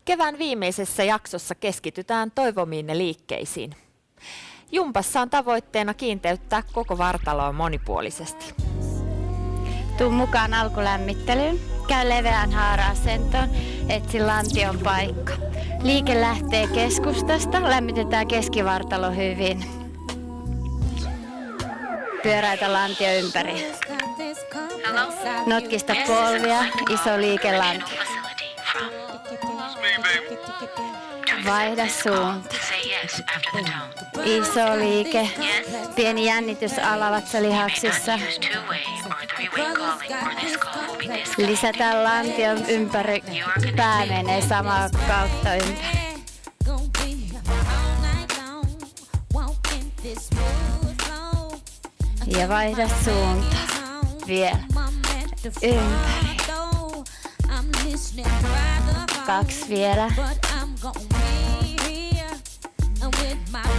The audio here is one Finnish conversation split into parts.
Kevään viimeisessä jaksossa keskitytään toivomiinne liikkeisiin. Jumpassa on tavoitteena kiinteyttää koko vartaloa monipuolisesti. Tuu mukaan alkulämmittelyyn, käy leveään haara-asentoon, etsi lantion paikka. Liike lähtee keskustasta, lämmitetään keskivartalo hyvin. Pyöräytä lantio ympäri. Notkista polvia, iso liike lantio. Vaihda suunta. Iso liike. Pieni jännitys alavatsalihauksissa. Lisätään lantion ympäri. Pää menee samaa kautta ympäri. Ja vaihda suunta. Vielä. Ympäri. 2 vielä.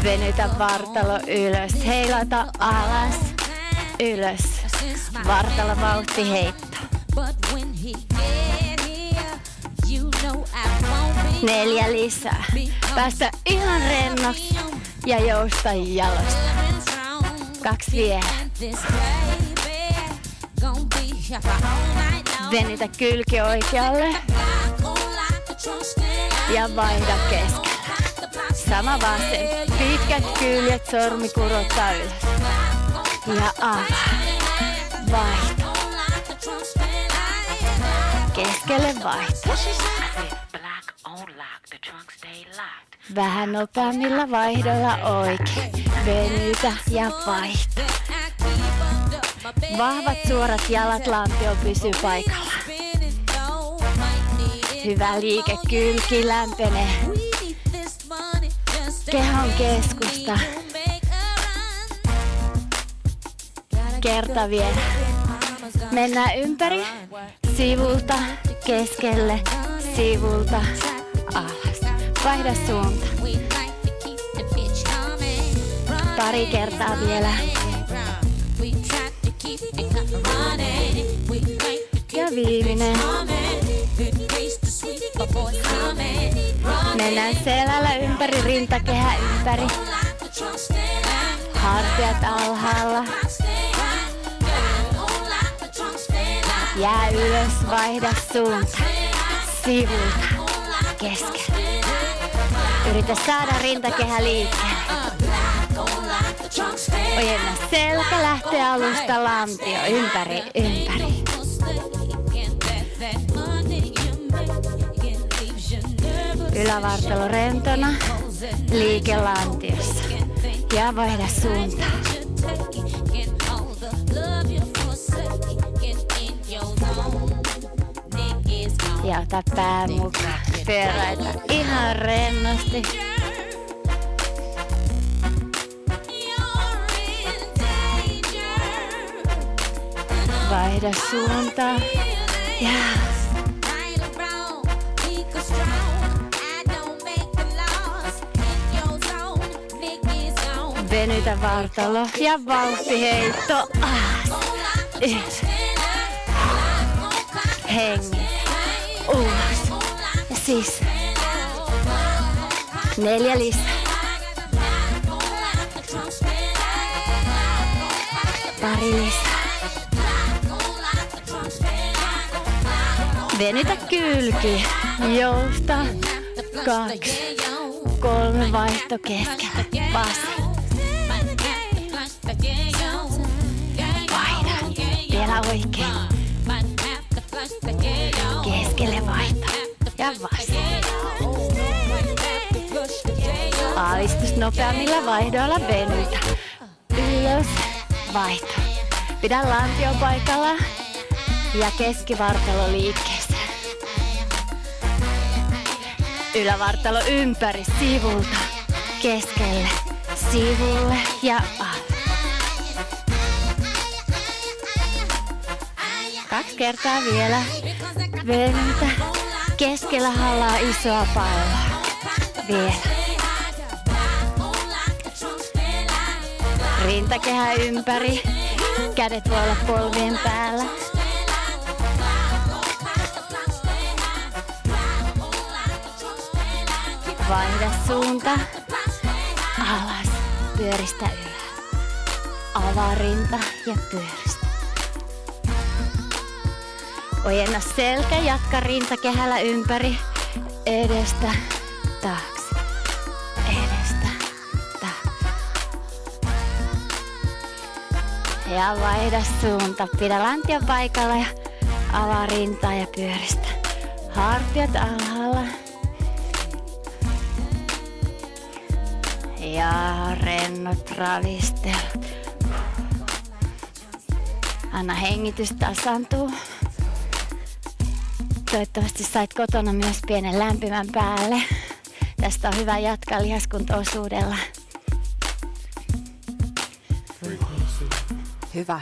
Venytä vartalo ylös. Heilata alas. Ylös. Vartalo vauhti heitto. 4 lisää. Päästä ihan rennoksi ja jousta jalosta. 2 vielä. Venytä kylki oikealle ja vaihda keskellä. Sama vasen. Pitkät kyljet, sormi kurottaa ylös. Ja avaa. Vaihto. Keskelle vaihto. Vähän nopeammilla vaihdolla oikein. Venytä ja vaihto. Vahvat suorat jalat, lantio pysyy paikalla. Hyvä liike, kylki lämpenee. Kehon keskusta. Kerta vielä. Mennään ympäri, sivulta, keskelle, sivulta, alas. Vaihda suunta. Pari kertaa vielä. Ja viimeinen. Mennään selällä ympäri, rintakehä ympäri. Hartiat alhaalla. Jää ylös, vaihda suunta. Sivulta, keskellä. Yritä saada rintakehä liikkeelle. Ojenna selkä, lähtee alusta lantio. Ympäri, ympäri. Ylävartalo rentona, liike lantiossa. Ja vaihda suuntaa. Ja ota pää mukaan. Pyöräitä ihan rennosti. Vaihda suuntaa. Ja venytä vartalo ja vauhtiheitto alas. Hengitä. Ulos. Ja sisään. 4 lisää. Pari lisää. Venytä kylki. Jousta. 2. 3 vaihto keskellä. Vasen. Vaihda. Vielä oikein. Keskelle vaihto. Ja vasen. Alistus nopeammilla vaihdoilla venytä. Ylös. Vaihto. Pidä lantio paikalla. Ja keskivartalo liikkeessä. Ylävartalo ympäri, sivulta, keskelle, sivulle ja alle. 2 kertaa vielä. Venytä. Keskellä hallaa isoa palloa. Vielä. Rintakehä ympäri. Kädet voi olla polvien päällä. vaihda suunta. Alas, pyöristä ylös. Avaa rinta ja pyöristä. Ojenna selkä, jatka rinta kehällä ympäri. Edestä, taakse. Edestä, taakse. Ja vaihda suunta. Pidä lantion paikalla ja avaa rintaa ja pyöristä. Hartiat alhaalla. Ja rennot ravistelut. Anna hengitys tasaantua. Toivottavasti sait kotona myös pienen lämpimän päälle. Tästä on hyvä jatkaa lihaskunto-osuudella. Hyvä.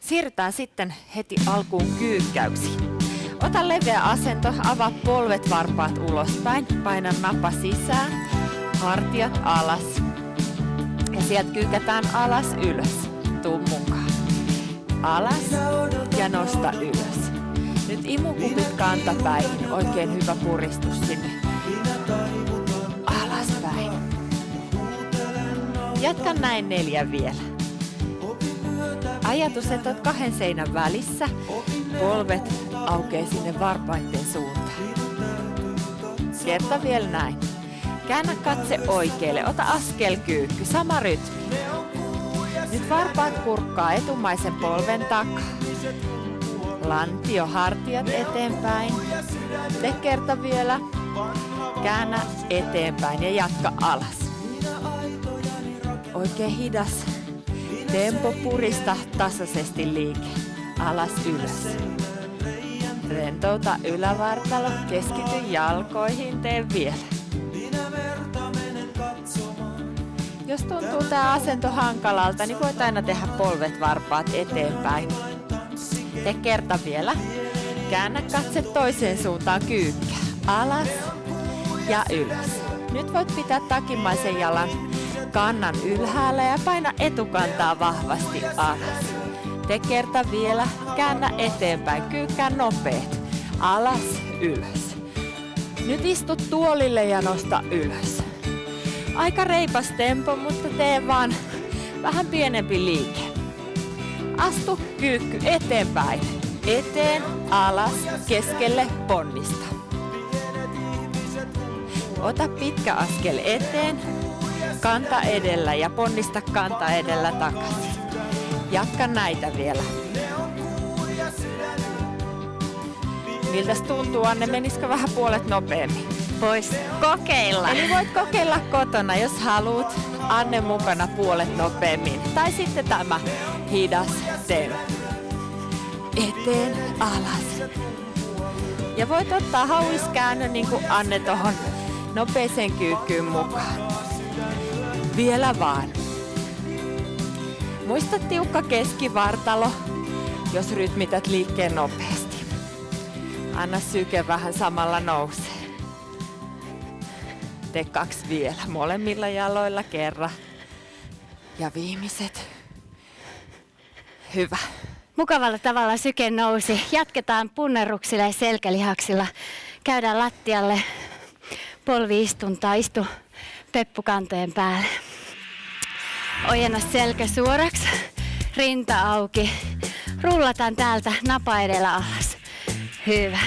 Siirrytään sitten heti alkuun kyykkäyksiin. Ota leveä asento, avaa polvet varpaat ulospäin, paina napa sisään, hartiat alas. Ja sieltä kyykätään alas ylös. Tuu mukaan. Alas ja nosta ylös. Nyt imukumit kantapäin. Oikein hyvä puristus sinne. Alaspäin. Jatka näin 4 vielä. Ajatus, että oot 2 seinän välissä. Polvet aukee sinne varpaiden suuntaan. Kerta vielä näin. Käännä katse oikealle. Ota askel kyykky. Sama rytmi. Nyt varpaat kurkkaa etumaisen polven takaa. Lantio, hartiat eteenpäin. Tee kerta vielä. Käännä eteenpäin ja jatka alas. Oikein hidas. Tempo, purista tasaisesti liike. Alas ylös. Rentouta ylävartalo. Keskity jalkoihin. Tee vielä. Jos tuntuu tää asento hankalalta, niin voit aina tehdä polvet varpaat eteenpäin. Tee kerta vielä. Käännä katse toiseen suuntaan kyykkä. Alas ja ylös. Nyt voit pitää takimaisen jalan kannan ylhäällä ja paina etukantaa vahvasti alas. Tee kerta vielä. Käännä eteenpäin. Kyykkää nopeet. Alas, ylös. Nyt istu tuolille ja nosta ylös. Aika reipas tempo, mutta tee vaan vähän pienempi liike. Astu kyykky eteenpäin. Eteen, alas, keskelle, ponnista. Ota pitkä askel eteen, kanta edellä ja ponnista kanta edellä takaisin. Jatka näitä vielä. Miltäs tuntuu, Anne? Menisikö vähän puolet nopeammin? Vois kokeilla. Eli voit kokeilla kotona, jos haluat. Anne mukana puolet nopeammin. Tai sitten tämä hidas tempo. Eteen, alas. Ja voit ottaa hauiskäännön niin kuin Anne tohon nopeeseen kyykkyyn mukaan. Vielä vaan. Muista tiukka keskivartalo, jos rytmität liikkeen nopeasti. Anna syke vähän samalla nousee. Tee 2 vielä. Molemmilla jaloilla kerran. Ja viimeiset. Hyvä. Mukavalla tavalla syke nousi. Jatketaan punnerruksilla ja selkälihaksilla. Käydään lattialle. Polviistuntaa. Istu peppukantojen päälle. Ojenna selkä suoraksi. Rinta auki. Rullataan täältä napa edellä alas. Hyvä.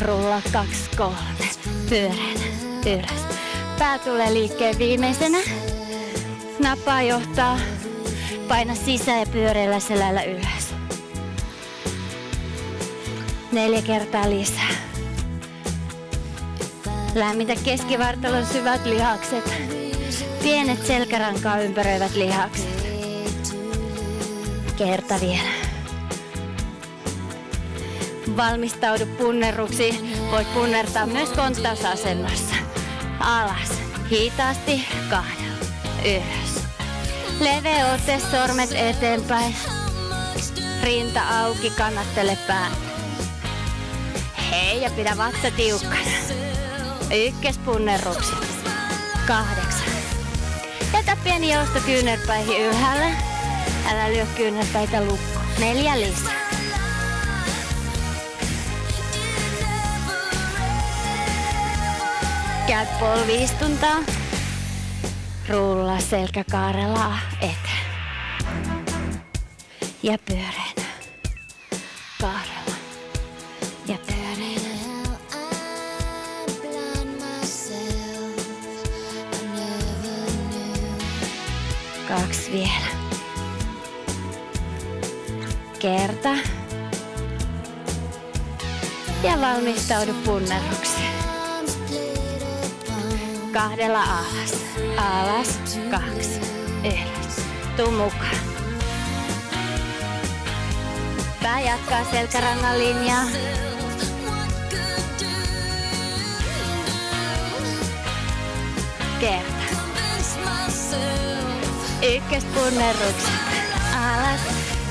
Rulla 2, 3. Pyöreänä. Ylös. Pää tulee liikkeen viimeisenä. Napaa johtaa. Paina sisään ja pyöreällä selällä ylös. 4 kertaa lisää. Lämmitä keskivartalon syvät lihakset. Pienet selkärankaa ympäröivät lihakset. Kerta vielä. Valmistaudu punnerruksiin. Voit punnertaa myös konttausasennossa. Alas. Hitaasti 2. Ylös. Leveä ote, sormet eteenpäin. Rinta auki, kannattele päätä. Hei ja pidä vatsa tiukkana. Ykköspunnerrukset. 8. Jätä pieni jousto kyynärpäihin ylhäällä. Älä lyö kyynärpäitä lukkoon. 4 lisää. Käy polviistuntaa. Rullaa selkäkaarella eteen. Ja pyöreänä. Kaarella. Ja pyöreänä. 2 vielä. Kerta. Ja valmistaudu punnerrukseen. 2 alas. Alas. 2. Ylös. Tuu mukaan. Pää jatkaa selkärangan linjaa. Kerta. Ykköspunnerrukset. Alas,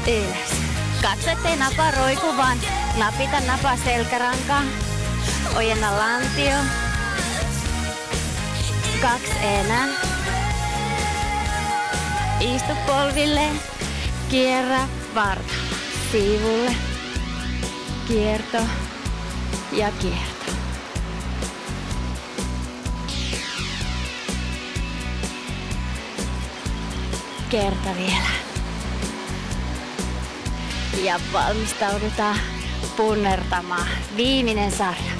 ylös. Katso ettei napa roiku, vaan napita napa selkärankaan. Ojenna lantio. 2 enää. Istu polville. Kierrä varta. Sivulle. Kierto. Ja kierto. Kerta vielä. Ja valmistaudutaan punnertamaan. Viimeinen sarja.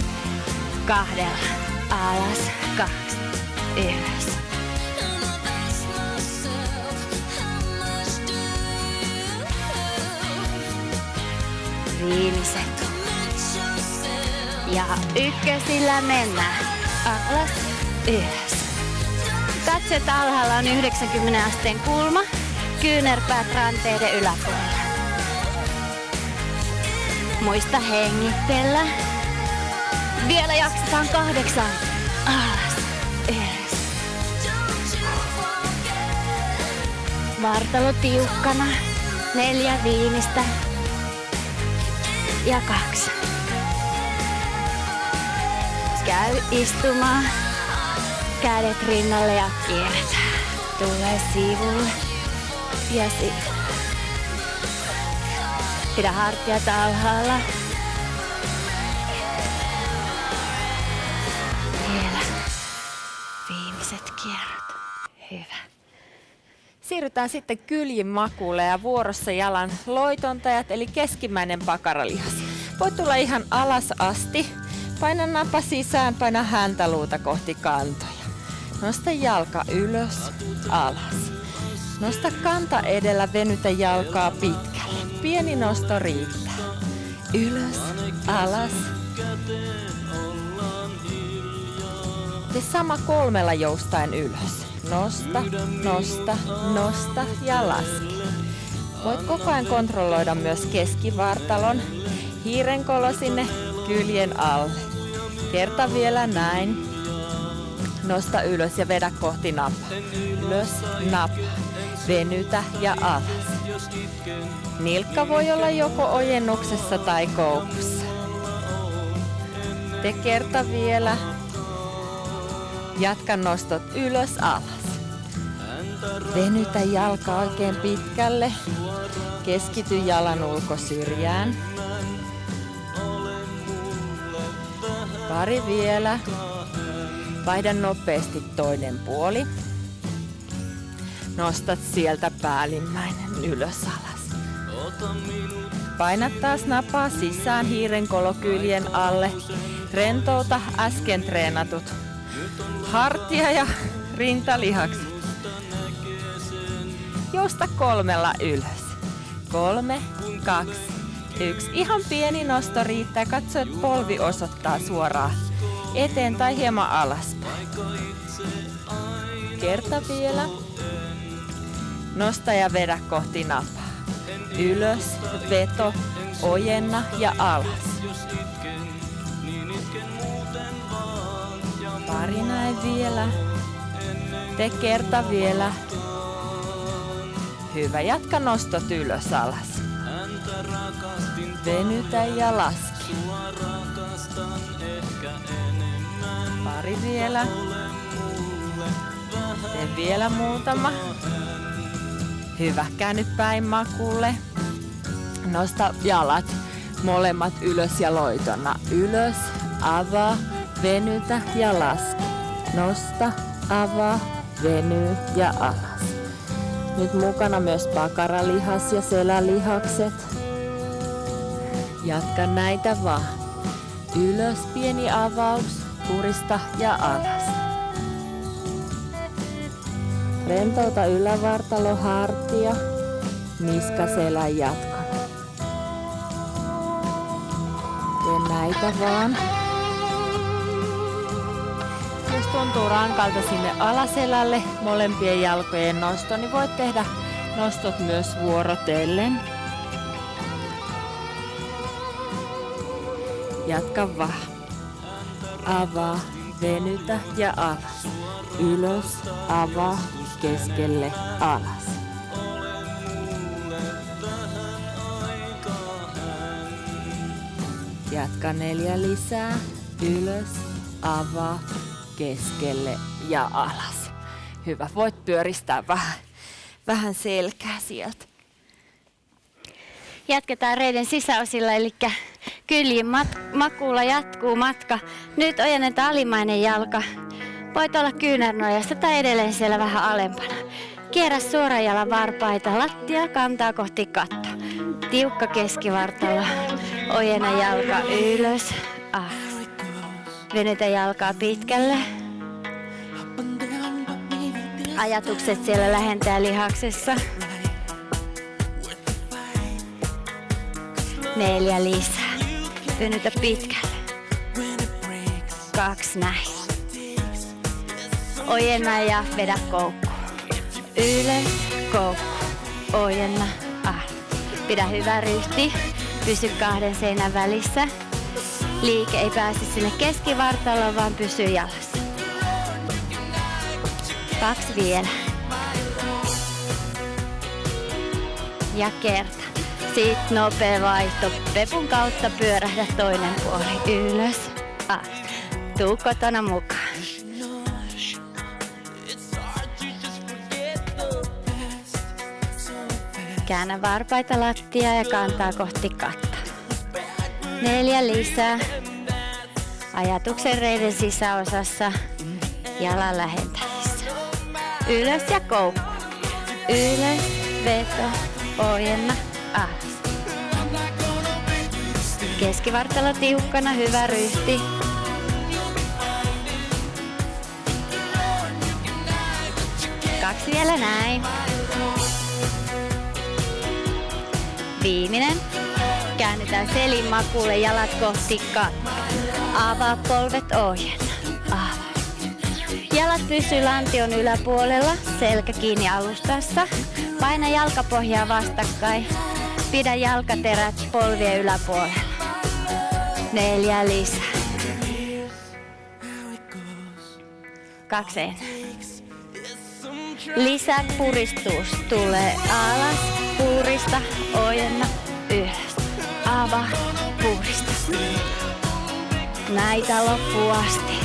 2. Alas. 2. Ylös. Viimeiset. Ja ykkösillä mennään. Alas. Ylös. Katso, että alhaalla on 90 asteen kulma. Kyynärpäät ranteiden yläpuolella. Muista hengitellä. Vielä jaksetaan 8. Alas. Ylös. Vartalo tiukkana. 4 viimeistä. Ja 2. Käy istumaan. Kädet rinnalle ja kierretään. Tulee sivulle ja sivulle. Pidä hartiat alhaalla. Vielä viimeiset kierrot. Hyvä. Siirrytään sitten kyljin makuulle ja vuorossa jalan loitontajat eli keskimmäinen pakaralihas. Voit tulla ihan alas asti. Paina napa sisään, paina häntäluuta kohti kantoja. Nosta jalka ylös, alas. Nosta kanta edellä, venytä jalkaa pitkälle. Pieni nosto riittää. Ylös, alas. Tee sama 3 joustaen ylös. Nosta, nosta, nosta ja laske. Voit koko ajan kontrolloida myös keskivartalon. Hiirenkolo sinne kyljen alle. Kerta vielä näin. Nosta ylös ja vedä kohti napaa. Ylös, napaa. Venytä ja alas. Nilkka voi olla joko ojennuksessa tai koukussa. Tee kerta vielä. Jatka nostot ylös, alas. Venytä jalka oikein pitkälle. Keskity jalan ulkosyrjään. Pari vielä. Vaihda nopeasti toinen puoli. Nostat sieltä päällimmäinen ylös alas. Paina taas napaa sisään hiirenkolokyljen alle. Rentouta äsken treenatut hartia- ja rintalihakset. Jousta 3 ylös. 3, 2, 1. Ihan pieni nosto riittää. Katso, että polvi osoittaa suoraan eteen tai hieman alaspäin. Kerta vielä. Nosta ja vedä kohti napaa. Ylös, veto, ojenna ja alas. Pari näin vielä. Tee kerta vielä. Hyvä, jatka nostot ylös alas. Venytä ja laske. Pari vielä. Tee vielä muutama. Hyvä, käänny päin makuulle. Nosta jalat molemmat ylös ja loitona. Ylös, avaa, venytä ja laske. Nosta, avaa, veny ja alas. Nyt mukana myös pakaralihas ja selälihakset. Jatka näitä vaan. Ylös pieni avaus, purista ja alas. Rentouta ylävartalo, hartia, niska, selä jatkona. Tee näitä vaan. Jos tuntuu rankalta sinne alaselälle molempien jalkojen nosto, niin voit tehdä nostot myös vuorotellen. Jatka vaan. Avaa, venytä ja alas. Ylös, avaa, keskelle, alas. Jatka 4 lisää. Ylös, avaa, keskelle ja alas. Hyvä, voit pyöristää vähän selkää sieltä. Jatketaan reiden sisäosilla, eli kyljin makuulla jatkuu matka. Nyt ojennetaan alimmainen jalka. Voit olla kyynärnojasta tai edelleen siellä vähän alempana. Kierrä suoran jalan varpaita lattia, kantaa kohti kattoa. Tiukka keskivartalo. Ojenna jalka ylös, alas. Venytä jalkaa pitkälle. Ajatukset siellä lähentää lihaksessa. 4 lisää. Venytä pitkälle. 2 näin. Ojenna ja vedä koukku. Ylös, koukku. Ojenna, alas. Pidä hyvä ryhti. Pysy 2 seinän välissä. Liike ei pääse sinne keskivartaloon, vaan pysyy jalassa. 2 vielä. Ja kerta. Sitten nopea vaihto. Pepun kautta pyörähdä toinen puoli. Ylös, alas. Tuu kotona mukaan. Käännä varpaita lattiaa ja kantaa kohti kattoa. 4 lisää. Ajatuksen reiden sisäosassa. Jalan lähentäjissä. Ylös ja koukku. Ylös, veto, ojenna, alas. Keskivartalo tiukkana, hyvä ryhti. Kaksi vielä näin. Viimeinen. Käännytään selin makuulle, jalat kohti kattoa. Avaa polvet, ojenna. Avaa. Jalat pysyy lantion yläpuolella, selkä kiinni alustassa. Paina jalkapohjaa vastakkain. Pidä jalkaterät polvien yläpuolella. 4 lisää. 2 enää. Lisää puristus. Tulee alas, purista, ojenna, ylös. Avaa, purista. Näitä loppuun asti.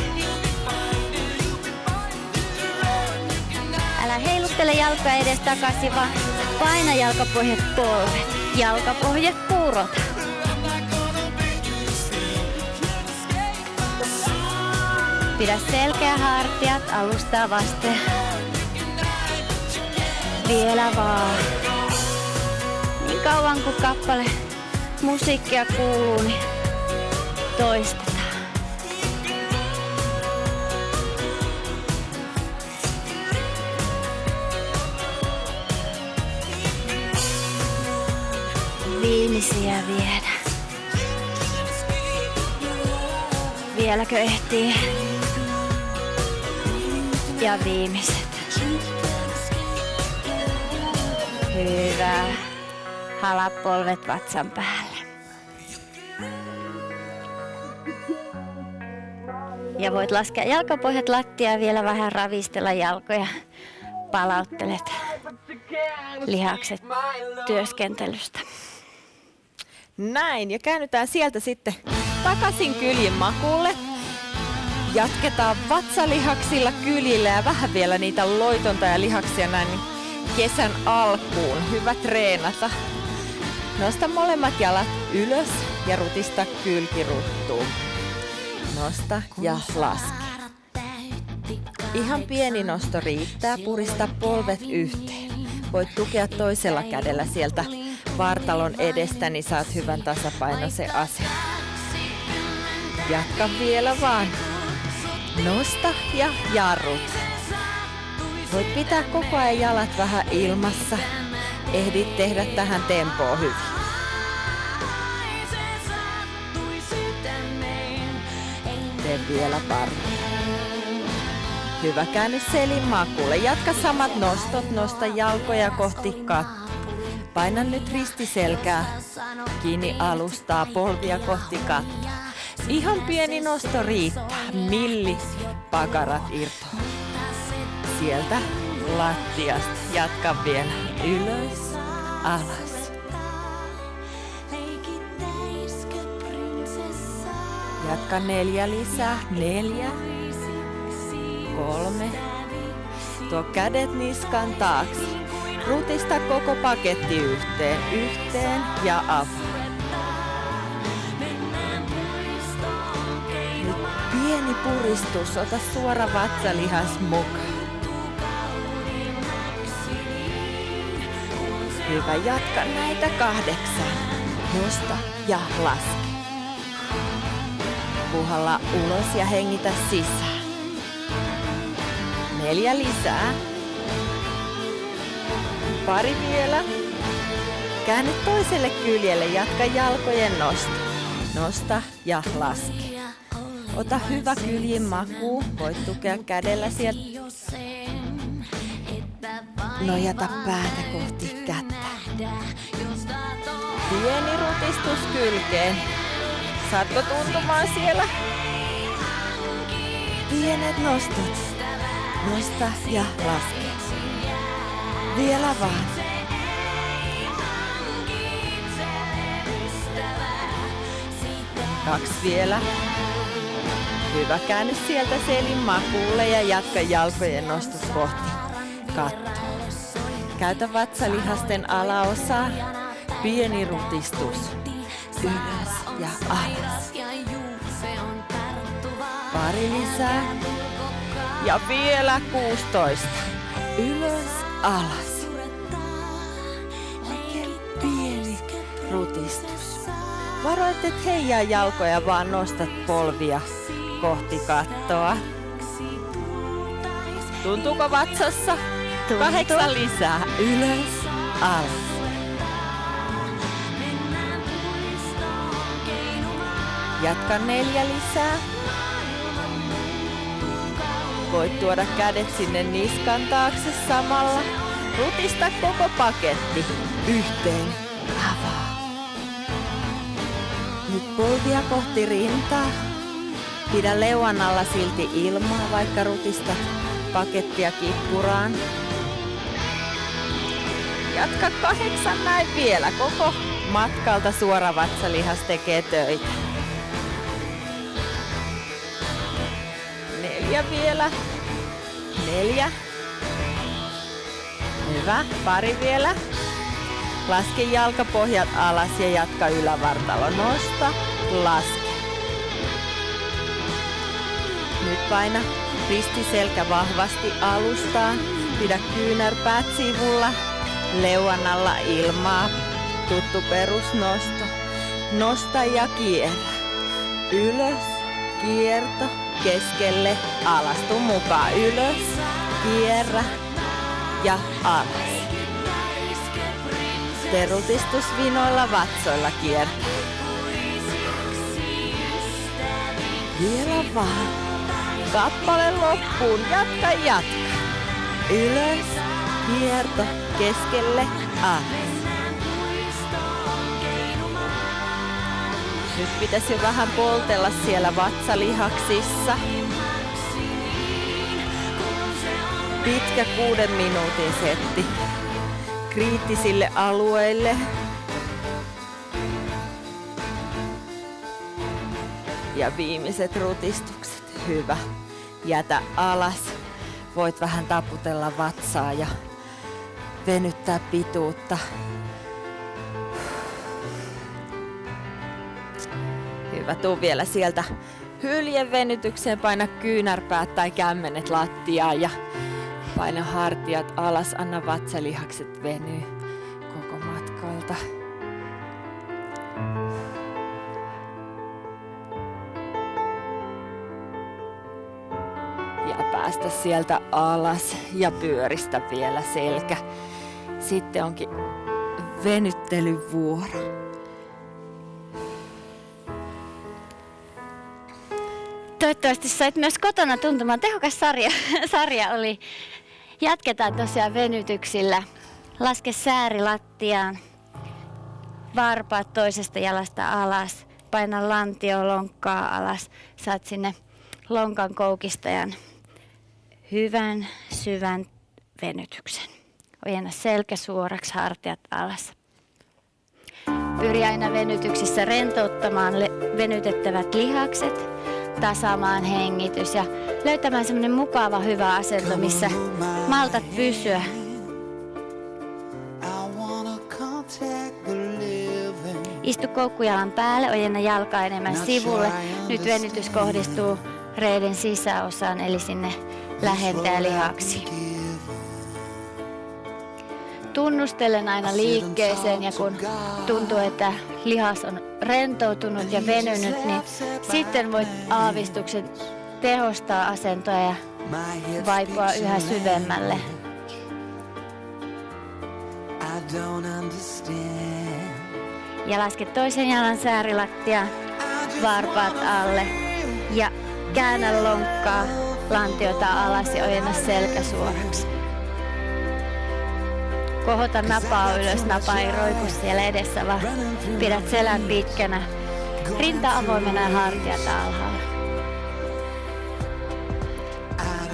Älä heiluttele jalkoja edes takaisin, vaan paina jalkapohjat polvet. Jalkapohjat puurota. Pidä selkeä hartiat alustaa vasten. Vielä vaan. Niin kauan kuin kappale musiikkia kuuluu, niin toistetaan. Viimeisiä viedä. Vieläkö ehtii? Ja viimeiset. Hyvä. Hala polvet vatsan päälle. Ja voit laskea jalkapohjat lattiaan, vielä vähän ravistella jalkoja. Palauttelet lihakset työskentelystä. Näin, ja käännytään sieltä sitten takaisin kyljin makuulle. Jatketaan vatsalihaksilla kyljillä ja vähän vielä niitä loitonta ja lihaksia näin niin kesän alkuun. Hyvä treenata. Nosta molemmat jalat ylös ja rutista kylki ruttuun. Nosta ja laske. Ihan pieni nosto riittää, purista polvet yhteen. Voit tukea toisella kädellä sieltä vartalon edestä, niin saat hyvän tasapainoisen asennon. Jatka vielä vaan. Nosta ja jarrut. Voit pitää koko ajan jalat vähän ilmassa. Ehdit tehdä tähän tempoa hyvin. Tee vielä pari. Hyvä, käänny selin makuulle. Jatka samat nostot, nosta jalkoja kohti kattoa. Paina nyt ristiselkää kiinni alustaa, polvia kohti kattoa. Ihan pieni nosto riittää. Pakarat irtoaa. Sieltä lattiasta. Jatka vielä. Ylös, alas. Jatka 4 lisää. 4. 3. Tuo kädet niskan taakse. Rutista koko paketti yhteen ja avaa. Nyt pieni puristus, ota suora vatsalihas mukaan. Hyvä, jatka näitä 8. Nosta ja laske. Puhalla ulos ja hengitä sisään. 4 lisää. Pari vielä. Käänny toiselle kyljelle, jatka jalkojen nosto. Nosta ja laske. Ota hyvä kyljin maku. Voit tukea kädellä sieltä. Nojata päätä kohti kättä. Pieni rutistus kylkeen. Saatko tuntumaan siellä? Pienet nostot. Nosta ja laske. Vielä vaan. Kaksi vielä. Hyvä, käänny sieltä selin makuulle ja jatka jalkojen nostot kohti kattoa. Käytä vatsalihasten alaosaa. Pieni rutistus. Ylös ja alas. Pari lisää. Ja vielä 16. Ylös, alas. Oikein pieni rutistus. Varo, et heijaa jalkoja, vaan nostat polvia kohti kattoa. Tuntuuko vatsassa? Tuntuu. 8 lisää. Ylös, alas. Jatka 4 lisää. Voit tuoda kädet sinne niskan taakse samalla. Rutista koko paketti yhteen. Avaa. Nyt polvia kohti rintaa. Pidä leuan alla silti ilmaa, vaikka rutistat pakettia kippuraan. Jatka 8 näin vielä. Koko matkalta suora vatsalihas tekee töitä. 4 vielä. 4. Hyvä. Pari vielä. Laske jalkapohjat alas ja jatka ylävartalo. Nosta. Laske. Nyt paina ristiselkä vahvasti alustaan. Pidä kyynärpäät sivulla. Leuan alla ilmaa. Tuttu perusnosto. Nosta ja kierrä. Ylös. Kierto. Keskelle, alas, tuu mukaan, ylös, kierrä ja alas. Tee rutistus vinoilla vatsoilla kiertää. Vielä vaan. Kappale loppuun, jatka. Ylös, kierto, keskelle, alas. Nyt pitäisi jo vähän poltella siellä vatsalihaksissa. Pitkä 6 minuutin setti kriittisille alueille. Ja viimeiset rutistukset. Hyvä. Jätä alas. Voit vähän taputella vatsaa ja venyttää pituutta. Hyvä, tuu vielä sieltä hyljevenytykseen, paina kyynärpäät tai kämmenet lattiaan ja paina hartiat alas, anna vatsalihakset venyä koko matkalta. Ja päästä sieltä alas ja pyöristä vielä selkä. Sitten onkin venyttelyvuoro. Toivottavasti sait myös kotona tuntumaan. Tehokas sarja oli. Jatketaan tosiaan venytyksillä. Laske sääri lattiaan. Varpaat toisesta jalasta alas. Paina lantio lonkkaa alas. Saat sinne lonkan koukistajan hyvän syvän venytyksen. Ojenna selkä suoraksi, hartiat alas. Pyri aina venytyksissä rentouttamaan venytettävät lihakset, tasaamaan hengitys ja löytämään semmoinen mukava hyvä asento, missä maltat pysyä. Istu koukkujalan päälle, ojenna jalkaa enemmän sivulle. Nyt venytys kohdistuu reiden sisäosaan eli sinne lähentäjälihaksiin. Tunnustelen aina liikkeeseen ja kun tuntuu, että lihas on rentoutunut ja venynyt, niin sitten voit aavistuksen tehostaa asentoa ja vaipua yhä syvemmälle. Ja laske toisen jalan säärilattia, varpaat alle ja käännä lonkkaa, lantiota alas ja ojenna selkä suoraksi. Kohota napaa ylös, napa ei roiku siellä edessä, vaan pidät selän pitkänä. Rinta avoimena ja hartiat alhaalla.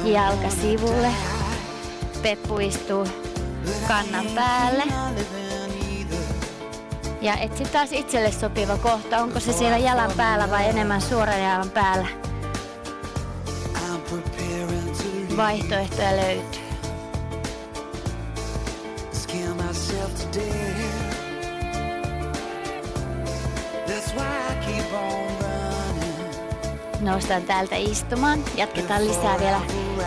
Jalka sivulle. Peppu istuu kannan päälle. Ja etsi taas itselle sopiva kohta. Onko se siellä jalan päällä vai enemmän suoran jalan päällä? Vaihtoehtoja löytyy. Noustaan täältä istumaan. Jatketaan lisää vielä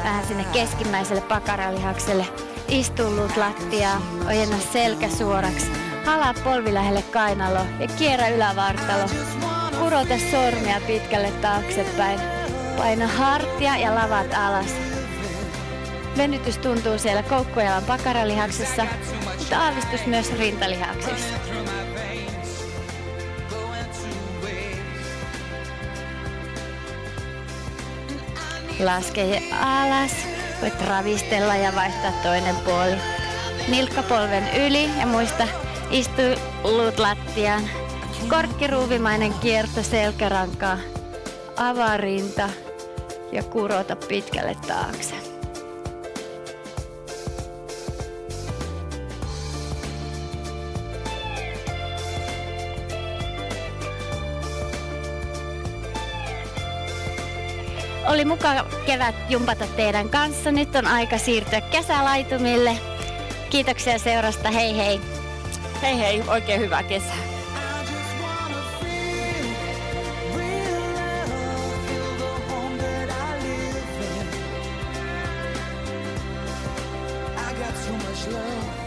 vähän sinne keskimmäiselle pakaralihakselle. Istulut lattiaa, ojenna selkä suoraksi. Halaa polvi lähelle kainalo ja kierrä ylävartalo. Kurota sormia pitkälle taaksepäin. Paina hartia ja lavat alas. Venytys tuntuu siellä koukkujalan pakaralihaksessa, mutta aavistus myös rintalihaksissa. Laske alas. Voit ravistella ja vaihtaa toinen puoli. Nilkka polven yli ja muista istulut lattiaan. Korkkiruuvimainen kierto selkärankaa. Avaa rinta ja kurota pitkälle taakse. Oli mukava kevät jumpata teidän kanssa. Nyt on aika siirtyä kesälaitumille. Kiitoksia seurasta. Hei hei. Hei hei, oikein hyvää kesää. Too much love.